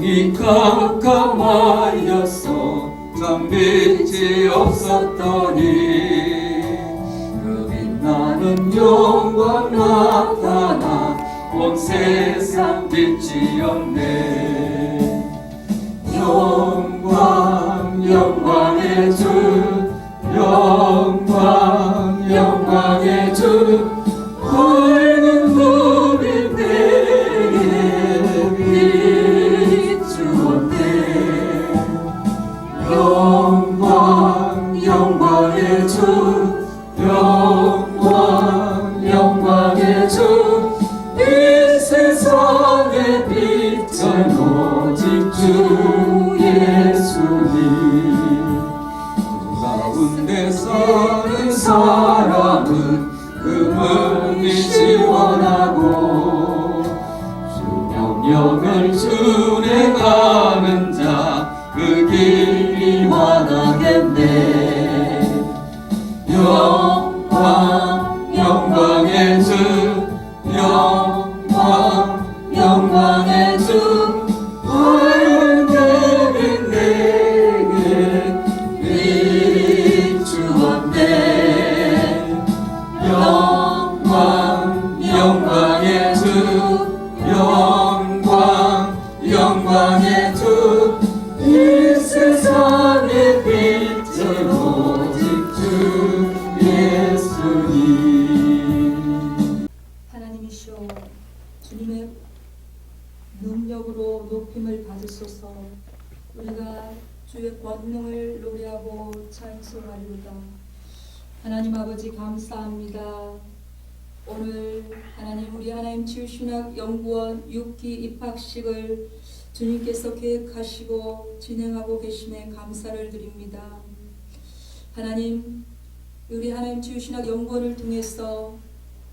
이 캄캄하였어 참 빛이 없었더니 그 빛나는 영광 나타나 온 세상 빛이었네. 영광 영광의 주 영광 영광의 주 밝은 눈이 내게 비추었네. 영광 영광의 주 영광 영광의 주 이 세상의 빛은 오직 주 예수님. 가운데 서는 사람은 그분이 시원하고 주 명령을 준행하는 자 그 길이 완하겠네. 영광 영광의 주 영광 영광의 주 밝은 빛 내게 비추었네. 영광 영광의 주 영광 영광의 주 이 세상의 빛은 오직 주 예수님. 하나님이시여, 주님의 능력으로 높임을 받으소서. 우리가 주의 권능을 노래하고 찬송하리로다. 하나님 아버지 감사합니다. 오늘 하나님 우리 하나님 치유신학 연구원 6기 입학식을 주님께서 계획하시고 진행하고 계심에 감사를 드립니다. 하나님, 우리 하나님 치유신학 연구원을 통해서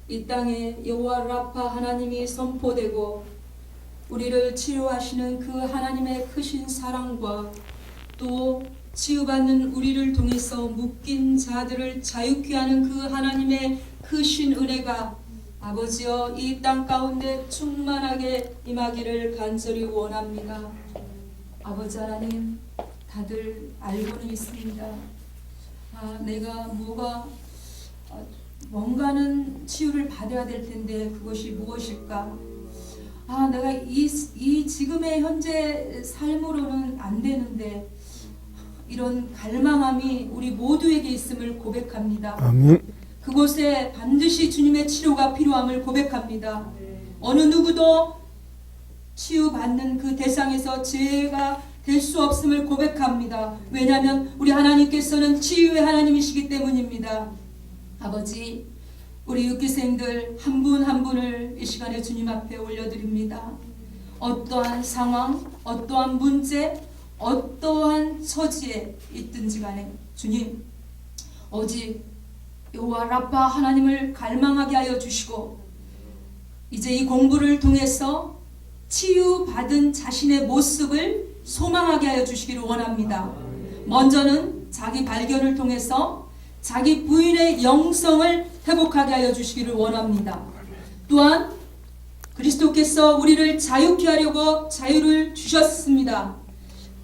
이 땅에 여호와 라파 하나님이 선포되고 우리를 치유하시는 그 하나님의 크신 사랑과 또 치유받는 우리를 통해서 묶인 자들을 자유케 하는 그 하나님의 크신 은혜가 아버지여 이 땅 가운데 충만하게 임하기를 간절히 원합니다. 아버지 하나님, 다들 알고는 있습니다. 내가 뭔가는 치유를 받아야 될 텐데 그것이 무엇일까? 내가 이 지금의 현재 삶으로는 안 되는데, 이런 갈망함이 우리 모두에게 있음을 고백합니다. 아멘. 그곳에 반드시 주님의 치료가 필요함을 고백합니다. 어느 누구도 치유받는 그 대상에서 죄가 될 수 없음을 고백합니다. 왜냐하면 우리 하나님께서는 치유의 하나님이시기 때문입니다. 아버지, 우리 육기생들 한 분 한 분을 이 시간에 주님 앞에 올려드립니다. 어떠한 상황, 어떠한 문제, 어떠한 처지에 있든지 간에 주님, 오직 여호와 라파 하나님을 갈망하게 하여 주시고 이제 이 공부를 통해서 치유받은 자신의 모습을 소망하게 하여 주시기를 원합니다. 먼저는 자기 발견을 통해서 자기 부인의 영성을 회복하게 하여 주시기를 원합니다. 또한 그리스도께서 우리를 자유케 하려고 자유를 주셨습니다.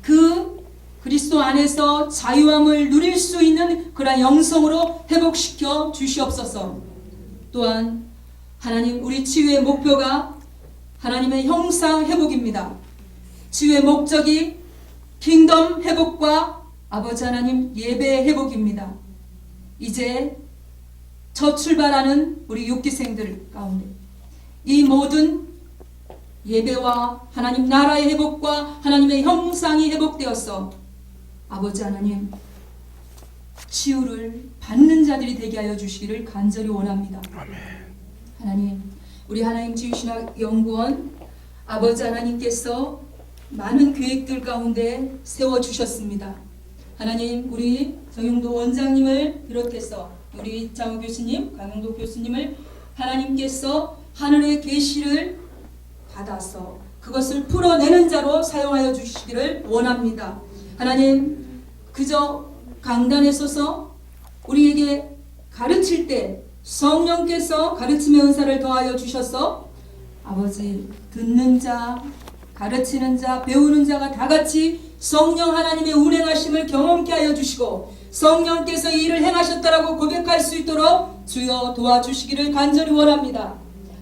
그 그리스도 안에서 자유함을 누릴 수 있는 그런 영성으로 회복시켜 주시옵소서. 또한 하나님, 우리 치유의 목표가 하나님의 형상 회복입니다. 치유의 목적이 킹덤 회복과 아버지 하나님 예배 회복입니다. 이제 첫 출발하는 우리 육기생들 가운데 이 모든 예배와 하나님 나라의 회복과 하나님의 형상이 회복되어서 아버지 하나님 치유를 받는 자들이 되게 하여 주시기를 간절히 원합니다. 아멘. 하나님, 우리 하나님 치유신학 연구원 아버지 하나님께서 많은 계획들 가운데 세워주셨습니다. 하나님, 우리 정용도 원장님을 비롯해서 우리 장우 교수님, 강용도 교수님을 하나님께서 하늘의 계시를 받아서 그것을 풀어내는 자로 사용하여 주시기를 원합니다. 하나님, 그저 강단에 서서 우리에게 가르칠 때 성령께서 가르침의 은사를 더하여 주셔서 아버지 듣는 자 가르치는 자, 배우는 자가 다 같이 성령 하나님의 운행하심을 경험케 하여 주시고 성령께서 이 일을 행하셨다라고 고백할 수 있도록 주여 도와주시기를 간절히 원합니다.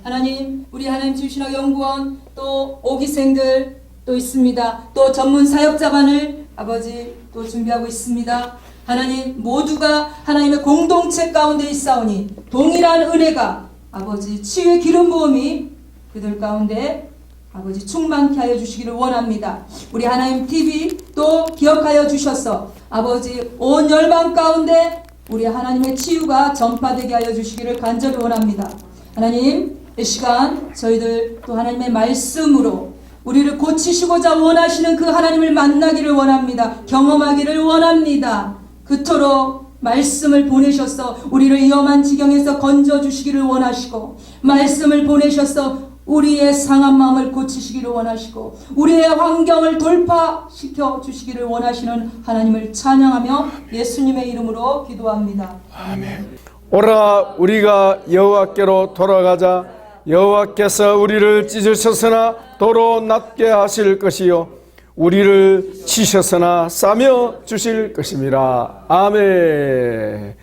하나님, 우리 하나님 지휘신학 연구원 또 오기생들 또 있습니다. 또 전문 사역자반을 아버지 또 준비하고 있습니다. 하나님, 모두가 하나님의 공동체 가운데 있사오니 동일한 은혜가 아버지 치유의 기름 부음이 그들 가운데 아버지 충만케 하여 주시기를 원합니다. 우리 하나님 TV 또 기억하여 주셔서 아버지 온 열방 가운데 우리 하나님의 치유가 전파되게 하여 주시기를 간절히 원합니다. 하나님, 이 시간 저희들 또 하나님의 말씀으로 우리를 고치시고자 원하시는 그 하나님을 만나기를 원합니다. 경험하기를 원합니다. 그토록 말씀을 보내셔서 우리를 위험한 지경에서 건져주시기를 원하시고 말씀을 보내셔서 우리의 상한 마음을 고치시기를 원하시고 우리의 환경을 돌파시켜 주시기를 원하시는 하나님을 찬양하며 예수님의 이름으로 기도합니다. 아멘. 오라 우리가 여호와께로 돌아가자. 여호와께서 우리를 찢으셨으나 도로 낫게 하실 것이요 우리를 치셨으나 싸며 주실 것입니다. 아멘.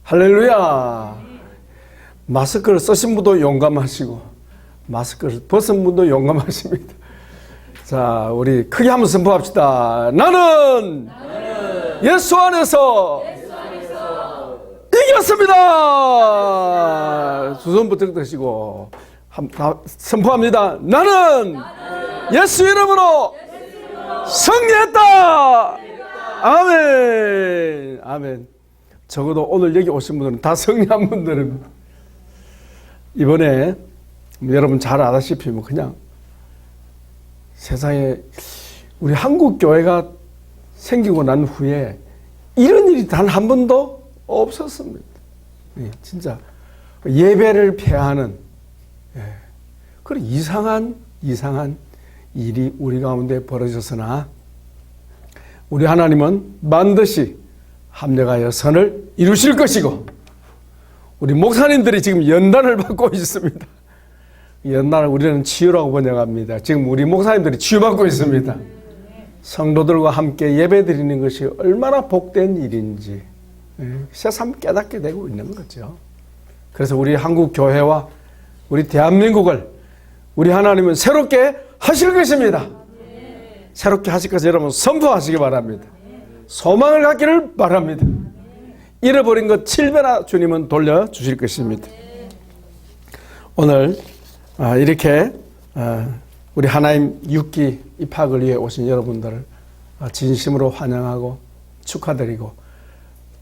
할렐루야. 마스크를 쓰신 분도 용감하시고 마스크를 벗은 분도 용감하십니다. 자, 우리 크게 한번 선포합시다. 나는 예수 안에서 이겼습니다. 두 손 부탁 드시고 선포합니다. 나는 예수 이름으로 승리했다. 아멘. 아멘. 적어도 오늘 여기 오신 분들은 다 승리한 분들입니다. 이번에 여러분 잘 아다시피 그냥 세상에 우리 한국 교회가 생기고 난 후에 이런 일이 단 한 번도 없었습니다. 진짜 예배를 폐하는 그런 이상한 일이 우리 가운데 벌어졌으나 우리 하나님은 반드시 합력하여 선을 이루실 것이고 우리 목사님들이 지금 연단을 받고 있습니다. 연단을 우리는 치유라고 번역합니다. 지금 우리 목사님들이 치유받고 있습니다. 성도들과 함께 예배드리는 것이 얼마나 복된 일인지 새삼 깨닫게 되고 있는 거죠. 그래서 우리 한국 교회와 우리 대한민국을 우리 하나님은 새롭게 하실 것입니다. 새롭게 하실 것을 여러분 선포하시기 바랍니다. 소망을 갖기를 바랍니다. 잃어버린 것 7배나 주님은 돌려주실 것입니다. 오늘 이렇게 우리 하나님 6기 입학을 위해 오신 여러분들을 진심으로 환영하고 축하드리고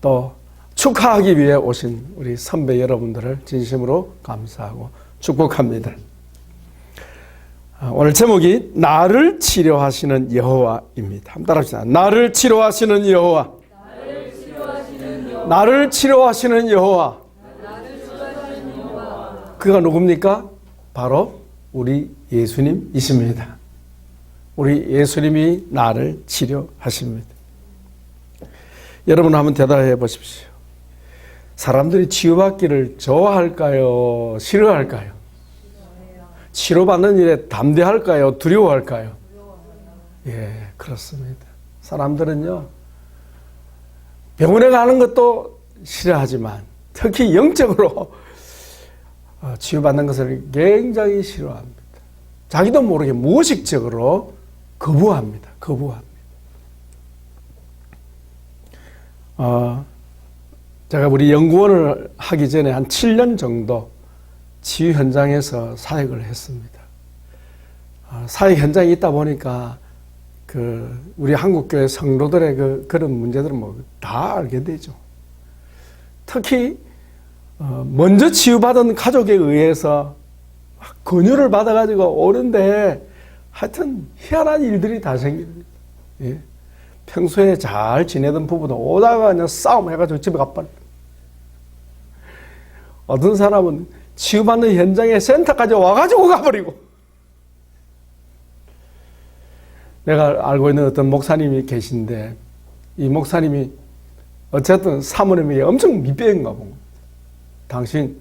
또 축하하기 위해 오신 우리 선배 여러분들을 진심으로 감사하고 축복합니다. 오늘 제목이 나를 치료하시는 여호와입니다. 한번 따라합시다. 나를 치료하시는 여호와. 나를 치료하시는 여호와. 그가 누굽니까? 바로 우리 예수님이십니다. 우리 예수님이 나를 치료하십니다. 여러분 한번 대답해 보십시오. 사람들이 치유받기를 좋아할까요? 싫어할까요? 치료받는 일에 담대할까요? 두려워할까요? 예, 그렇습니다. 사람들은요, 병원에 가는 것도 싫어하지만 특히 영적으로 치유받는 것을 굉장히 싫어합니다. 자기도 모르게 무의식적으로 거부합니다. 제가 우리 연구원을 하기 전에 한 7년 정도 치유 현장에서 사역을 했습니다. 사역 현장에 있다 보니까 우리 한국교회 성도들의 그런 문제들은 다 알게 되죠. 특히 먼저 치유받은 가족에 의해서 권유를 받아가지고 오는데 하여튼 희한한 일들이 다 생깁니다. 예. 평소에 잘 지내던 부부도 오다가 그냥 싸움해가지고 집에 가버려. 어떤 사람은 치유받는 현장에 센터까지 와가지고 가버리고. 내가 알고 있는 어떤 목사님이 계신데 이 목사님이 어쨌든 사모님에게 엄청 밑배인가 본 겁니다. 당신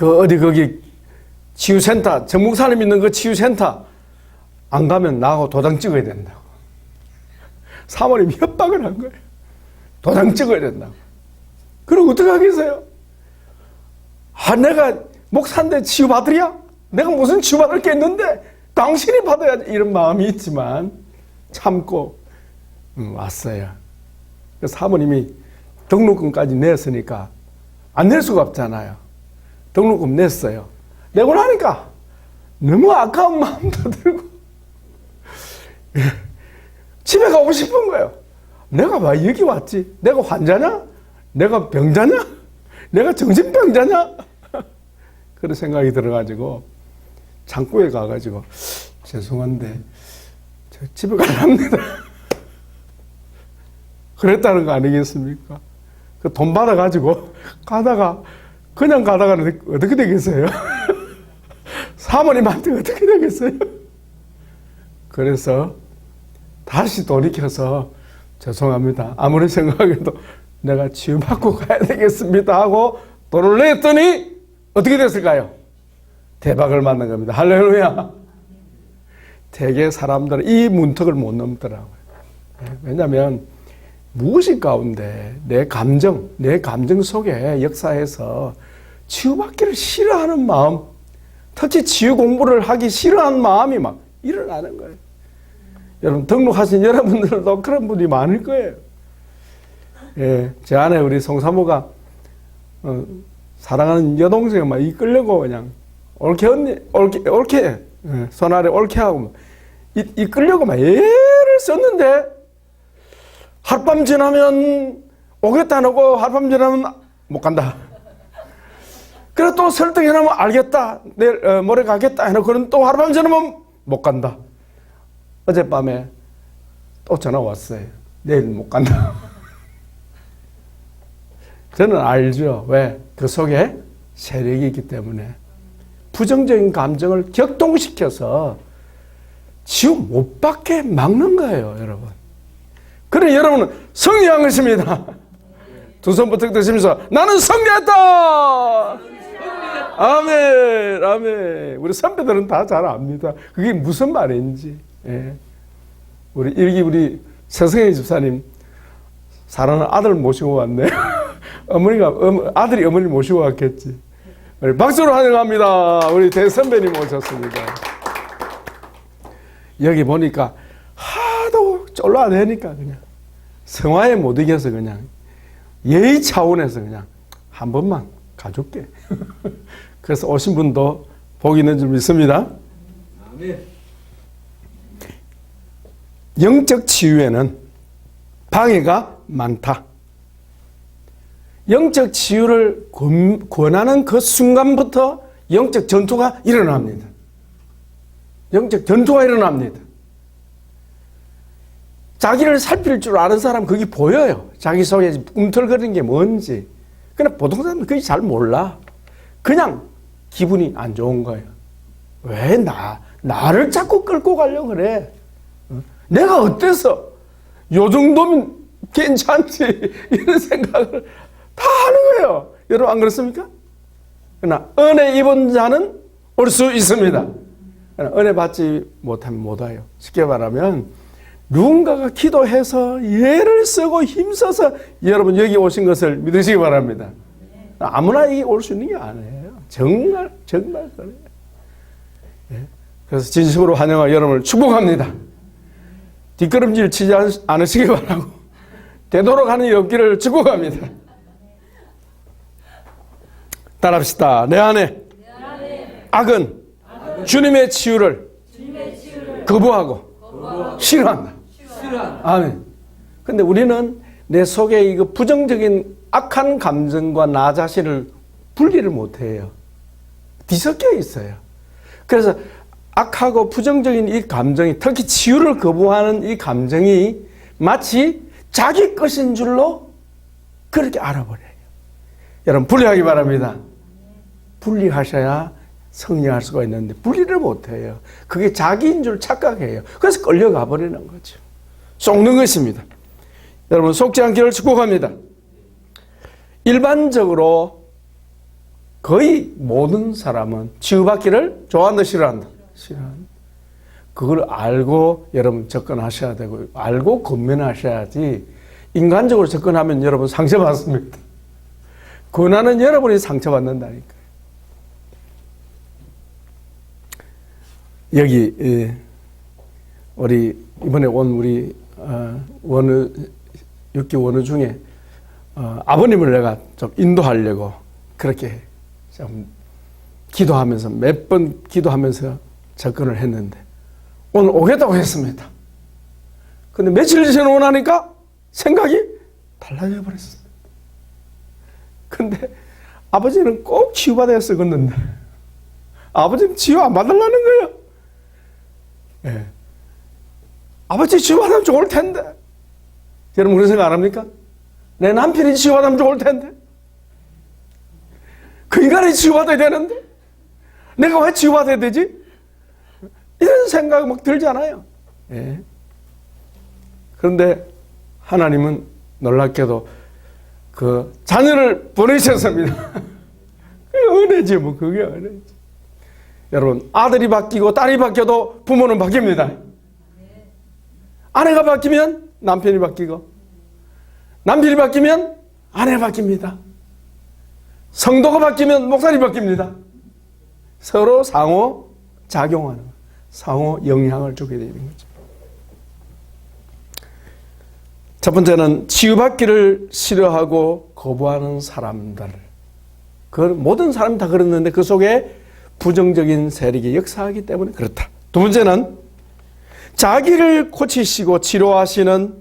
어디 거기 치유센터, 정목사님 있는 그 치유센터 안 가면 나하고 도장 찍어야 된다고. 사모님이 협박을 한 거예요. 도장 찍어야 된다고. 그럼 어떻게 하겠어요? 내가 목사인데 치유받으랴? 내가 무슨 치유받을 게 있는데 당신이 받아야지. 이런 마음이 있지만 참고 왔어요. 사모님이 등록금까지 냈으니까 안 낼 수가 없잖아요. 등록금 냈어요. 내고 나니까 너무 아까운 마음도 들고 집에 가고 싶은 거예요. 내가 왜 여기 왔지? 내가 환자냐? 내가 병자냐? 내가 정신병자냐? 그런 생각이 들어가지고 창고에 가가지고 죄송한데 저 집에 가랍니다. 그랬다는 거 아니겠습니까? 그 돈 받아가지고 그냥 가다가는 어떻게 되겠어요? 사모님한테 어떻게 되겠어요? 그래서 다시 돌이켜서 죄송합니다. 아무리 생각해도 내가 치유받고 가야 되겠습니다 하고 돈을 냈더니 어떻게 됐을까요? 대박을 만난 겁니다. 할렐루야. 대개 사람들은 이 문턱을 못 넘더라고요. 왜냐하면 무의식 가운데 내 감정 속에 역사에서 치유받기를 싫어하는 마음, 특히 치유 공부를 하기 싫어하는 마음이 막 일어나는 거예요. 여러분 등록하신 여러분들도 그런 분이 많을 거예요. 예, 제 아내 우리 송사모가 사랑하는 여동생을 막 이끌려고 그냥 옳게 손 아래 옳게 하고 이끌려고 막 애를 썼는데 하룻밤 지나면 오겠다 하고 하룻밤 지나면 못 간다. 그래 또 설득해놓으면 알겠다. 내일 모레 가겠다 해놓고는 또 하룻밤 지나면 못 간다. 어젯밤에 또 전화 왔어요. 내일 못 간다. 저는 알죠. 왜? 그 속에 세력이 있기 때문에 부정적인 감정을 격동시켜서 치유 못 받게 막는 거예요, 여러분. 그래 여러분은 승리한 것입니다. 두 손 부탁 드시면서 나는 승리했다. 아멘, 아멘. 우리 선배들은 다 잘 압니다. 그게 무슨 말인지. 예. 우리 서승혜 집사님 사랑하는 아들 모시고 왔네. 아들이 어머니를 모시고 왔겠지. 우리 박수로 환영합니다. 우리 대선배님 오셨습니다. 여기 보니까 하도 쫄라대니까 그냥 성화에 못 이겨서 그냥 예의 차원에서 그냥 한 번만 가줄게. 그래서 오신 분도 복이 있는 줄 믿습니다. 아멘. 영적 치유에는 방해가 많다. 영적 치유를 권하는 그 순간부터 영적 전투가 일어납니다. 영적 전투가 일어납니다. 자기를 살필 줄 아는 사람 그게 보여요. 자기 속에 꿈틀거리는 게 뭔지. 그러나 보통 사람은 그게 잘 몰라. 그냥 기분이 안 좋은 거예요. 왜 나를 자꾸 끌고 가려고 그래? 내가 어때서? 요 정도면 괜찮지. 이런 생각을 다 하는 거예요. 여러분 안 그렇습니까? 그러나 은혜 입은 자는 올 수 있습니다. 그러나 은혜 받지 못하면 못 와요. 쉽게 말하면 누군가가 기도해서 예를 쓰고 힘써서 여러분 여기 오신 것을 믿으시기 바랍니다. 아무나 여기 올 수 있는 게 아니에요. 정말 그래요. 예. 그래서 진심으로 환영하고 여러분을 축복합니다. 뒷걸음질 치지 않으시기 바라고 되도록 하는 일 없기를 축복합니다. 따라합시다. 내 안에 악은 주님의 치유를 거부하고 싫어한다. 아멘. 근데 우리는 내 속에 이거 부정적인 악한 감정과 나 자신을 분리를 못해요. 뒤섞여 있어요. 그래서 악하고 부정적인 이 감정이, 특히 치유를 거부하는 이 감정이 마치 자기 것인 줄로 그렇게 알아버려요. 여러분 분리하기 바랍니다. 분리하셔야 승리할 수가 있는데 분리를 못해요. 그게 자기인 줄 착각해요. 그래서 끌려가 버리는 거죠. 속는 것입니다. 여러분 속지 않기를 축복합니다. 일반적으로 거의 모든 사람은 치유받기를 좋아한다, 싫어한다? 싫어한다. 그걸 알고 여러분 접근하셔야 되고, 알고 권면하셔야지, 인간적으로 접근하면 여러분 상처받습니다. 고난은 여러분이 상처받는다니까요. 여기 우리 이번에 온 우리 원우 6기 원우 중에 아버님을 내가 좀 인도하려고 그렇게 좀 기도하면서 몇 번 기도하면서 접근을 했는데 오늘 오겠다고 했습니다. 근데 며칠 전에 오나니까 생각이 달라져 버렸습니다. 근데 아버지는 꼭 치유받아야 쓰겠는데 아버지는 치유 안 받으려는 거예요. 예. 아버지 치유받으면 좋을 텐데. 여러분 그런 생각 안 합니까? 내 남편이 치유받으면 좋을 텐데. 그 인간이 치유받아야 되는데 내가 왜 치유받아야 되지? 이런 생각이 막 들지 않아요. 예. 그런데 하나님은 놀랍게도 그 자녀를 보내셨습니다. 그게 은혜지 뭐 그게 은혜지. 여러분 아들이 바뀌고 딸이 바뀌어도 부모는 바뀝니다. 아내가 바뀌면 남편이 바뀌고 남편이 바뀌면 아내가 바뀝니다. 성도가 바뀌면 목사님이 바뀝니다. 서로 상호 작용하는, 상호 영향을 주게 되는 거죠. 첫 번째는 치유받기를 싫어하고 거부하는 사람들. 그 모든 사람이 다 그랬는데 그 속에 부정적인 세력이 역사하기 때문에 그렇다. 두 번째는 자기를 고치시고 치료하시는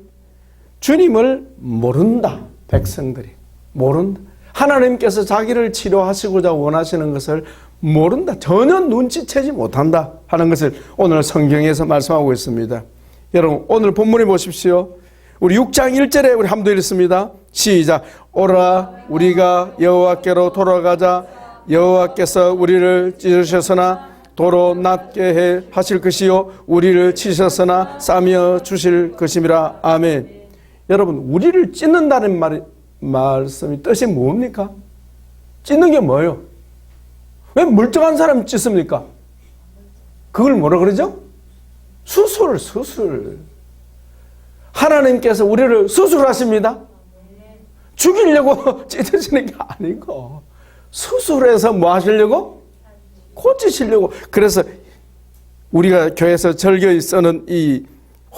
주님을 모른다. 백성들이 모른다. 하나님께서 자기를 치료하시고자 원하시는 것을 모른다. 전혀 눈치채지 못한다 하는 것을 오늘 성경에서 말씀하고 있습니다. 여러분 오늘 본문에 보십시오. 우리 6장 1절에 우리 한번 더 읽습니다. 시작. 오라 우리가 여호와께로 돌아가자. 여호와께서 우리를 찢으셨으나 도로 낫게 해 하실 것이요 우리를 치셨으나 싸며 주실 것임이라. 아멘. 여러분 우리를 찢는다는 말씀이 뜻이 뭡니까? 찢는 게 뭐예요? 왜 멀쩡한 사람 찢습니까? 그걸 뭐라 그러죠? 수술. 하나님께서 우리를 수술하십니다. 죽이려고 찢으시는 게 아니고 수술해서 뭐 하시려고? 고치시려고. 그래서 우리가 교회에서 절교히 쓰는 이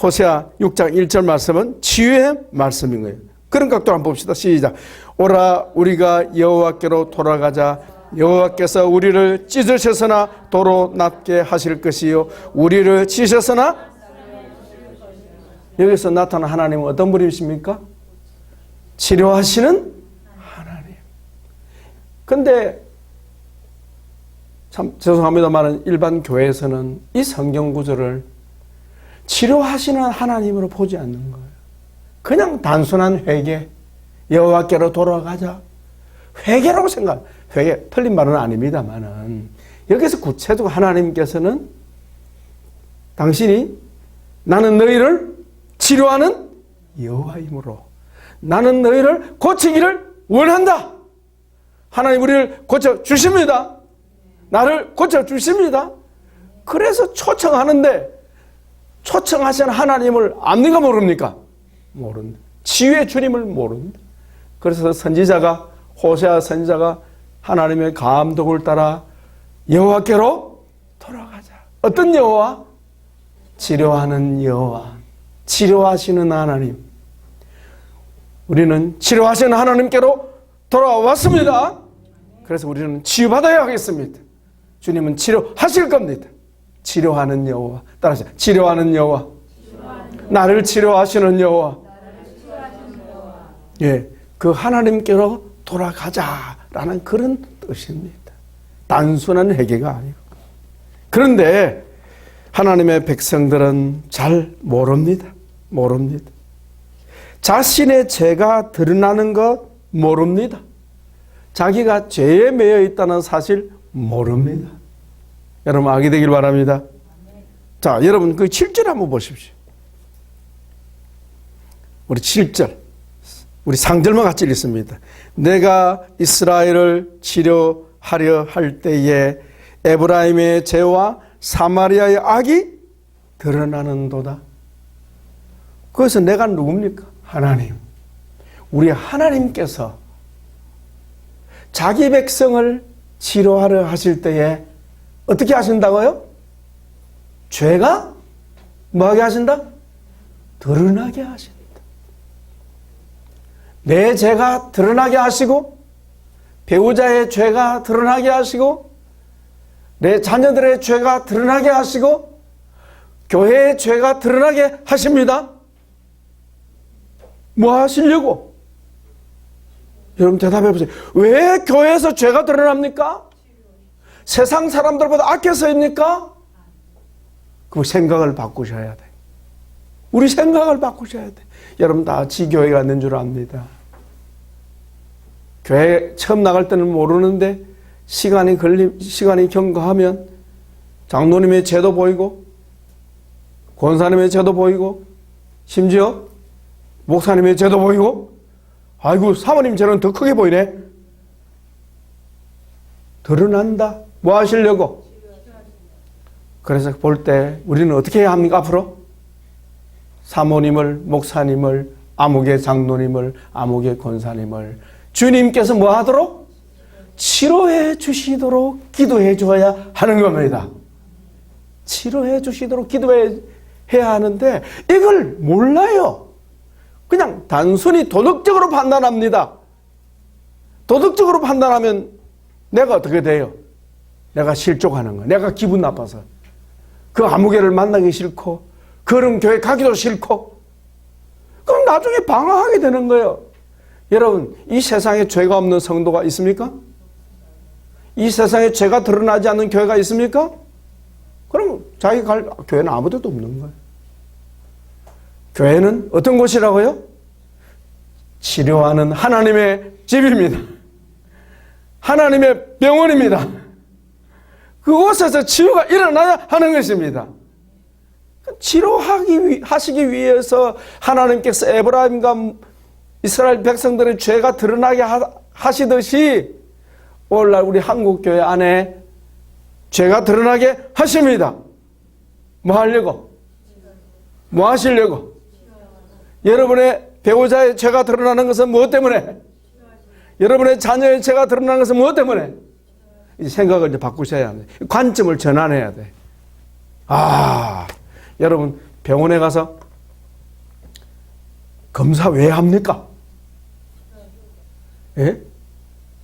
호세아 6장 1절 말씀은 치유의 말씀인 거예요. 그런 각도 한번 봅시다. 시작. 오라 우리가 여호와께로 돌아가자. 여호와께서 우리를 찢으셨으나 도로 낫게 하실 것이요 우리를 치셨으나. 여기서 나타난 하나님은 어떤 분이십니까? 치료하시는 하나님. 근데 참 죄송합니다만 일반 교회에서는 이 성경 구절을 치료하시는 하나님으로 보지 않는 거예요. 그냥 단순한 회개, 여호와께로 돌아가자. 회개라고 생각. 회개 틀린 말은 아닙니다만은 여기서 구체적으로 하나님께서는 당신이 나는 너희를 치료하는 여호와이므로 나는 너희를 고치기를 원한다. 하나님 우리를 고쳐주십니다. 나를 고쳐주십니다. 그래서 초청하는데 초청하신 하나님을 압니까 모릅니까? 모른다. 치유의 주님을 모른다. 그래서 선지자가 호세아 선지자가 하나님의 감독을 따라 여호와께로 돌아가자. 어떤 여호와? 치료하는 여호와. 치료하시는 하나님. 우리는 치료하시는 하나님께로 돌아왔습니다. 그래서 우리는 치유받아야 하겠습니다. 주님은 치료하실 겁니다. 치료하는 여호와. 따라하세요. 치료하는 여호와. 나를 치료하시는 여호와. 예, 그 하나님께로 돌아가자라는 그런 뜻입니다. 단순한 회개가 아니고. 그런데 하나님의 백성들은 잘 모릅니다. 자신의 죄가 드러나는 것 모릅니다. 자기가 죄에 매여 있다는 사실 모릅니다. 여러분 알게 되길 바랍니다. 자, 여러분 그 7절 한번 보십시오. 우리 7절. 우리 상절만 같이 읽습니다. 내가 이스라엘을 하려 할 때에 에브라임의 죄와 사마리아의 악이 드러나는도다. 그래서 내가 누굽니까? 하나님. 우리 하나님께서 자기 백성을 치료하려 하실 때에 어떻게 하신다고요? 죄가 뭐하게 하신다? 드러나게 하신다. 내 죄가 드러나게 하시고, 배우자의 죄가 드러나게 하시고, 내 자녀들의 죄가 드러나게 하시고, 교회의 죄가 드러나게 하십니다. 뭐 하시려고? 여러분 대답해 보세요. 왜 교회에서 죄가 드러납니까? 세상 사람들보다 악해서입니까? 그 생각을 바꾸셔야 돼. 우리 생각을 바꾸셔야 돼. 여러분 다 지교회가 있는 줄 압니다. 교회 처음 나갈 때는 모르는데 시간이 경과하면 장로님의 죄도 보이고 권사님의 죄도 보이고 심지어 목사님의 죄도 보이고 아이고 사모님 죄는 더 크게 보이네. 드러난다. 뭐 하시려고? 그래서 볼 때 우리는 어떻게 해야 합니까? 앞으로? 사모님을, 목사님을, 아무개 장로님을, 아무개 권사님을 주님께서 뭐 하도록? 치료해 주시도록 기도해 줘야 하는 겁니다. 치료해 주시도록 기도해야 하는데 이걸 몰라요. 그냥 단순히 도덕적으로 판단합니다. 도덕적으로 판단하면 내가 어떻게 돼요? 내가 실족하는 거야. 내가 기분 나빠서. 그 아무개를 만나기 싫고 그런 교회 가기도 싫고 그럼 나중에 방황하게 되는 거예요. 여러분 이 세상에 죄가 없는 성도가 있습니까? 이 세상에 죄가 드러나지 않는 교회가 있습니까? 그럼 자기 갈 교회는 아무 데도 없는 거예요. 교회는 어떤 곳이라고요? 치료하는 하나님의 집입니다. 하나님의 병원입니다. 그곳에서 치유가 일어나야 하는 것입니다. 치료하시기 위해서 하나님께서 에브라임과 이스라엘 백성들의 죄가 드러나게 하시듯이 오늘날 우리 한국교회 안에 죄가 드러나게 하십니다. 뭐 하려고? 뭐 하시려고? 여러분의 배우자의 죄가 드러나는 것은 무엇 때문에? 여러분의 자녀의 죄가 드러나는 것은 무엇 때문에? 이 생각을 이제 바꾸셔야 합니다. 관점을 전환해야 돼. 여러분 병원에 가서 검사 왜 합니까? 예?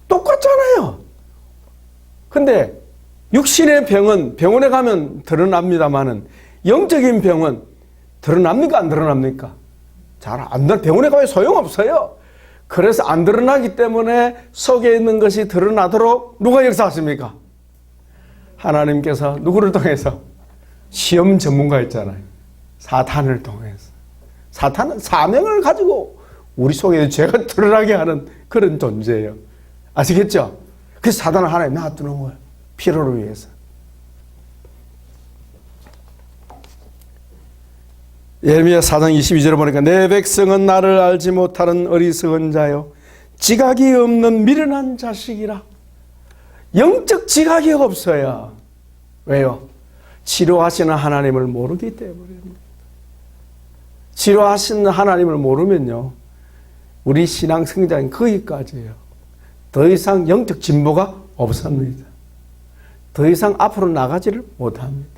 똑같잖아요. 근데 육신의 병은 병원에 가면 드러납니다만은 영적인 병은 드러납니까? 안 드러납니까? 잘 안 드러나. 병원에 가면 소용없어요. 그래서 안 드러나기 때문에 속에 있는 것이 드러나도록 누가 역사하십니까? 하나님께서 누구를 통해서? 시험 전문가 있잖아요. 사탄을 통해서. 사탄은 사명을 가지고 우리 속에 죄가 드러나게 하는 그런 존재예요. 아시겠죠? 그래서 사탄을 하나님 놔두는 거예요. 필요를 위해서. 예레미야 4장 22절을 보니까 내 백성은 나를 알지 못하는 어리석은 자요 지각이 없는 미련한 자식이라. 영적 지각이 없어요. 왜요? 치료하시는 하나님을 모르기 때문입니다. 치료하시는 하나님을 모르면요 우리 신앙 성장은 거기까지예요. 더 이상 영적 진보가 없습니다. 더 이상 앞으로 나가지를 못합니다.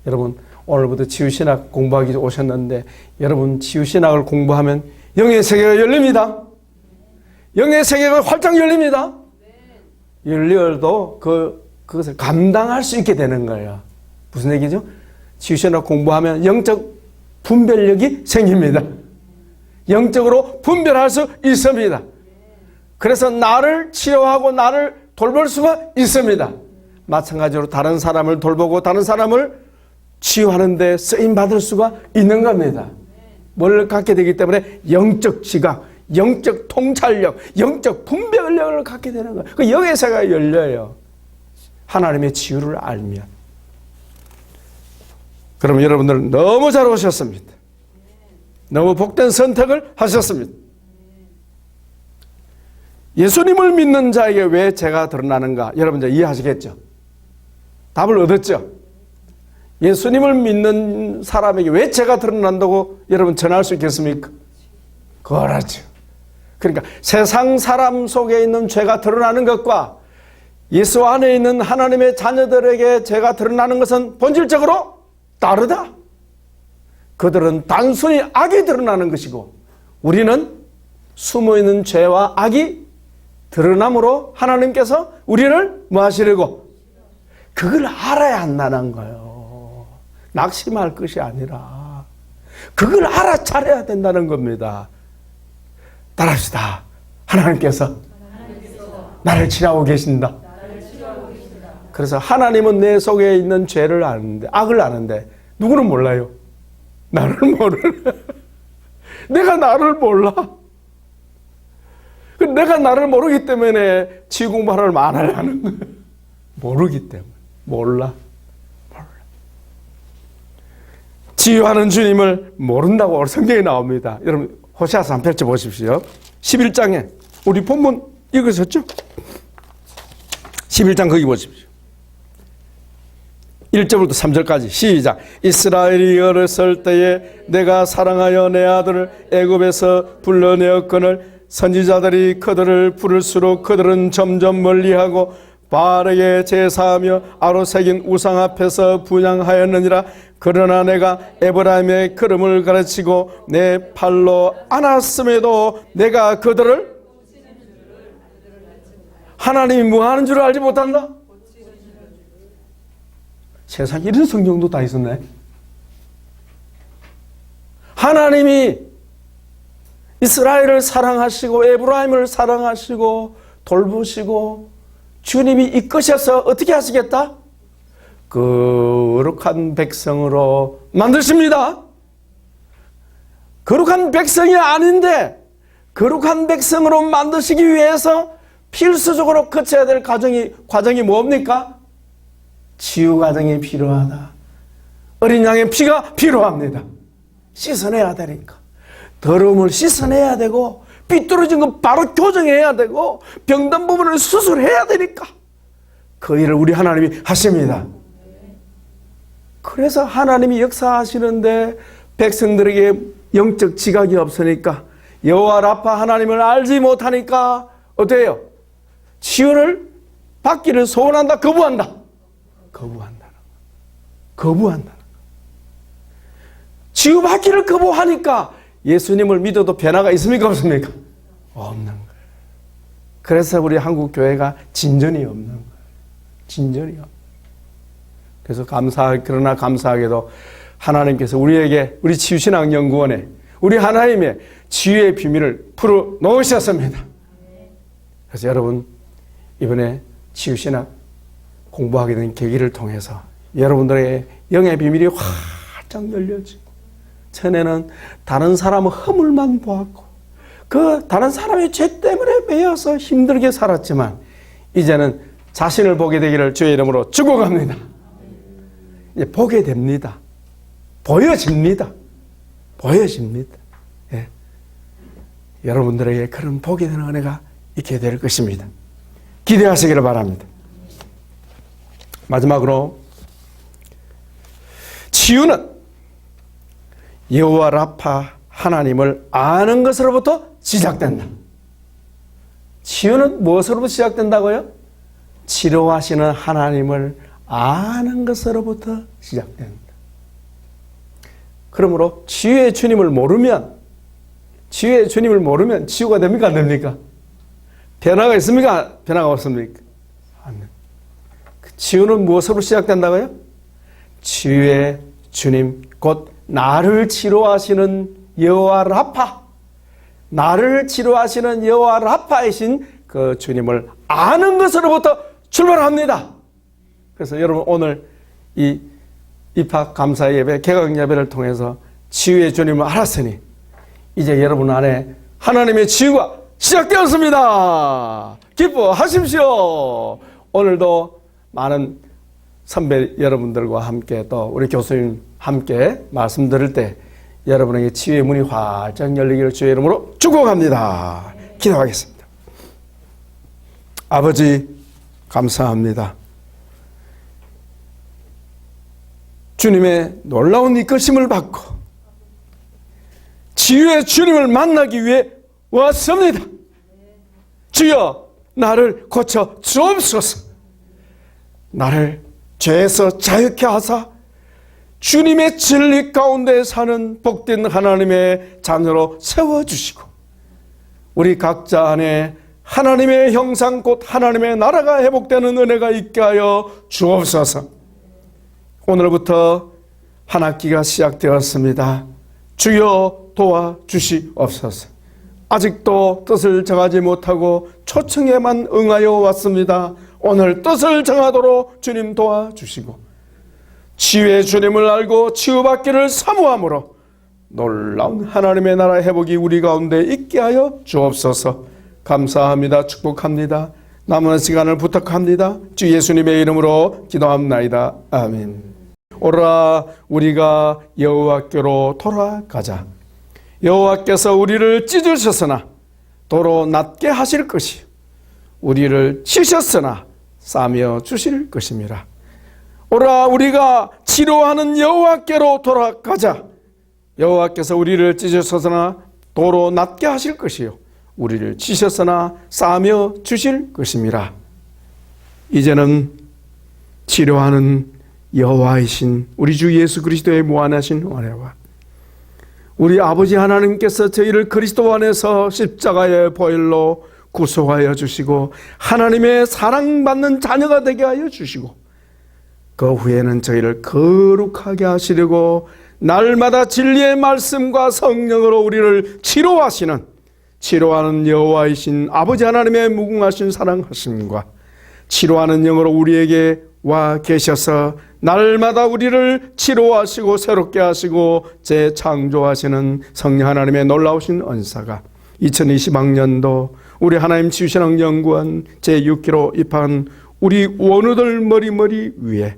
여러분 오늘부터 치유신학 공부하기 오셨는데 여러분 치유신학을 공부하면 영의 세계가 열립니다. 영의 세계가 활짝 열립니다. 열려도 그것을 감당할 수 있게 되는 거예요. 무슨 얘기죠? 치유신학 공부하면 영적 분별력이 생깁니다. 영적으로 분별할 수 있습니다. 그래서 나를 치료하고 나를 돌볼 수가 있습니다. 마찬가지로 다른 사람을 돌보고 다른 사람을 치유하는 데 쓰임받을 수가 있는 겁니다. 뭘 갖게 되기 때문에 영적 지각, 영적 통찰력, 영적 분별력을 갖게 되는 거예요. 그 영의 세계가 열려요. 하나님의 치유를 알면. 그러면 여러분들은 너무 잘 오셨습니다. 너무 복된 선택을 하셨습니다. 예수님을 믿는 자에게 왜 죄가 드러나는가? 여러분 이제 이해하시겠죠? 답을 얻었죠? 예수님을 믿는 사람에게 왜 죄가 드러난다고 여러분 전할 수 있겠습니까? 그렇죠. 그러니까 세상 사람 속에 있는 죄가 드러나는 것과 예수 안에 있는 하나님의 자녀들에게 죄가 드러나는 것은 본질적으로 다르다. 그들은 단순히 악이 드러나는 것이고 우리는 숨어있는 죄와 악이 드러남으로 하나님께서 우리를 뭐 하시려고? 그걸 알아야 한다는 거예요. 낙심할 것이 아니라 그걸 알아차려야 된다는 겁니다. 따라합시다. 하나님께서 나를 치료하고 계신다. 그래서 하나님은 내 속에 있는 죄를 아는데, 악을 아는데 누구는 몰라요? 나를 모르는. 내가 나를 몰라. 내가 나를 모르기 때문에 치유 공부를 안 하려는 거예요. 모르기 때문에. 몰라. 치유하는 주님을 모른다고 성경에 나옵니다. 여러분 호세아서 한번 펼쳐보십시오. 11장에 우리 본문 읽으셨죠? 11장 거기 보십시오. 1절부터 3절까지 시작. 이스라엘이 어렸을 때에 내가 사랑하여 내 아들을 애굽에서 불러내었거늘 선지자들이 그들을 부를수록 그들은 점점 멀리하고 바알에게 제사하며 아로 새긴 우상 앞에서 분향하였느니라. 그러나 내가 에브라임의 걸음을 가르치고 내 팔로 안았음에도 내가 그들을 하나님이 뭐 하는 줄 알지 못한다? 세상에 이런 성경도 다 있었네. 하나님이 이스라엘을 사랑하시고 에브라임을 사랑하시고 돌보시고 주님이 이끄셔서 어떻게 하시겠다? 거룩한 백성으로 만드십니다. 거룩한 백성이 아닌데 거룩한 백성으로 만드시기 위해서 필수적으로 거쳐야 될 과정이 뭡니까? 치유 과정이 필요하다. 어린 양의 피가 필요합니다. 씻어내야 되니까. 더러움을 씻어내야 되고 삐뚤어진 건 바로 교정해야 되고 병든 부분을 수술해야 되니까 그 일을 우리 하나님이 하십니다. 그래서 하나님이 역사하시는데 백성들에게 영적 지각이 없으니까 여호와 라파 하나님을 알지 못하니까 어때요? 치유를 받기를 소원한다. 거부한다. 치유받기를 거부하니까 예수님을 믿어도 변화가 있습니까? 없습니까? 없는 거예요. 그래서 우리 한국 교회가 진전이 없는 거예요. 진전이 없는 거예요. 그래서 그러나 감사하게도 하나님께서 우리에게 우리 치유신앙연구원에 우리 하나님의 치유의 비밀을 풀어 놓으셨습니다. 그래서 여러분 이번에 치유신학 공부하게 된 계기를 통해서 여러분들의 영의 비밀이 활짝 열려지고 전에는 다른 사람의 허물만 보았고 그 다른 사람의 죄 때문에 매여서 힘들게 살았지만 이제는 자신을 보게 되기를 주의 이름으로 축복합니다. 이제 보게 됩니다. 보여집니다. 예. 여러분들에게 그런 보게 되는 은혜가 있게 될 것입니다. 기대하시기를 바랍니다. 마지막으로 치유는 여호와 라파 하나님을 아는 것으로부터 시작된다. 치유는 무엇으로부터 시작된다고요? 치료하시는 하나님을 아는 것으로부터 시작된다. 그러므로 치유의 주님을 모르면 치유가 됩니까? 안 됩니까? 변화가 있습니까? 변화가 없습니까? 치유는 무엇으로 시작된다고요? 치유의 주님 곧 나를 치료하시는 여호와 라파, 나를 치료하시는 여호와 라파이신 그 주님을 아는 것으로부터 출발합니다. 그래서 여러분 오늘 이 입학 감사 예배, 개강 예배를 통해서 치유의 주님을 알았으니 이제 여러분 안에 하나님의 치유가 시작되었습니다. 기뻐하십시오. 오늘도 많은 선배 여러분들과 함께 또 우리 교수님 함께 말씀 들을 때 여러분에게 치유의 문이 활짝 열리기를 주의 이름으로 축복합니다. 기도하겠습니다. 아버지 감사합니다. 주님의 놀라운 이끄심을 받고 치유의 주님을 만나기 위해 왔습니다. 주여 나를 고쳐 주옵소서. 나를 죄에서 자유케 하사 주님의 진리 가운데 사는 복된 하나님의 자녀로 세워주시고 우리 각자 안에 하나님의 형상 곧 하나님의 나라가 회복되는 은혜가 있게 하여 주옵소서. 오늘부터 한 학기가 시작되었습니다. 주여 도와주시옵소서. 아직도 뜻을 정하지 못하고 초청에만 응하여 왔습니다. 오늘 뜻을 정하도록 주님 도와주시고 치유의 주님을 알고 치유받기를 사모함으로 놀라운 하나님의 나라 회복이 우리 가운데 있게 하여 주옵소서. 감사합니다. 축복합니다. 남은 시간을 부탁합니다. 주 예수님의 이름으로 기도합나이다. 아멘. 오라 우리가 여호와께로 돌아가자. 여호와께서 우리를 찢으셨으나 도로 낮게 하실 것이 우리를 치셨으나 싸며 주실 것입니다. 오라 우리가 치료하는 여호와께로 돌아가자. 여호와께서 우리를 찢으셨으나 도로 낮게 하실 것이요 우리를 치셨으나 싸며 주실 것입니다. 이제는 치료하는 여호와이신 우리 주 예수 그리스도의 무한하신 은혜와 우리 아버지 하나님께서 저희를 그리스도 안에서 십자가의 보혈로 구속하여 주시고 하나님의 사랑받는 자녀가 되게 하여 주시고 그 후에는 저희를 거룩하게 하시려고 날마다 진리의 말씀과 성령으로 우리를 치료하는 여호와이신 아버지 하나님의 무궁하신 사랑하심과 치료하는 영으로 우리에게 와 계셔서 날마다 우리를 치료하시고 새롭게 하시고 재창조하시는 성령 하나님의 놀라우신 은사가 2020학년도 우리 하나님 치유신앙연구원 제6기로 입학한 우리 원우들 머리 위에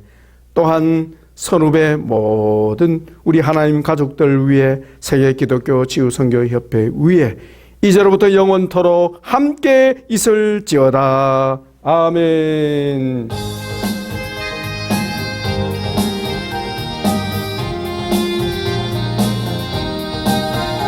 또한 선후배 모든 우리 하나님 가족들 위에 세계 기독교 치유선교협회 위에 이제로부터 영원토록 함께 있을지어다. 아멘.